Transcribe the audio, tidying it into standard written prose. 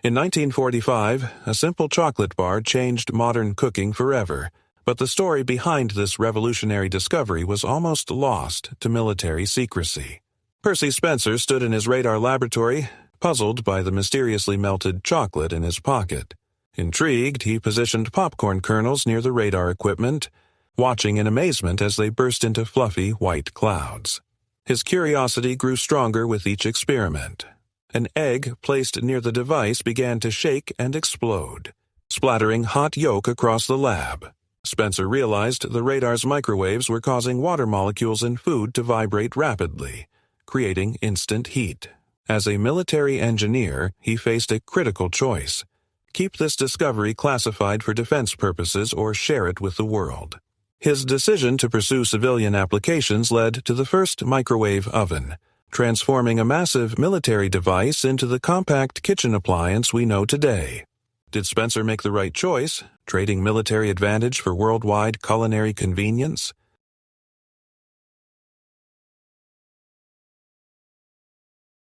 In 1945, a simple chocolate bar changed modern cooking forever, but the story behind this revolutionary discovery was almost lost to military secrecy. Percy Spencer stood in his radar laboratory, puzzled by the mysteriously melted chocolate in his pocket. Intrigued, he positioned popcorn kernels near the radar equipment, watching in amazement as they burst into fluffy white clouds. His curiosity grew stronger with each experiment. An egg placed near the device began to shake and explode, splattering hot yolk across the lab. Spencer realized the radar's microwaves were causing water molecules in food to vibrate rapidly, creating instant heat. As a military engineer, he faced a critical choice: keep this discovery classified for defense purposes or share it with the world. His decision to pursue civilian applications led to the first microwave oven, transforming a massive military device into the compact kitchen appliance we know today. Did Spencer make the right choice, trading military advantage for worldwide culinary convenience?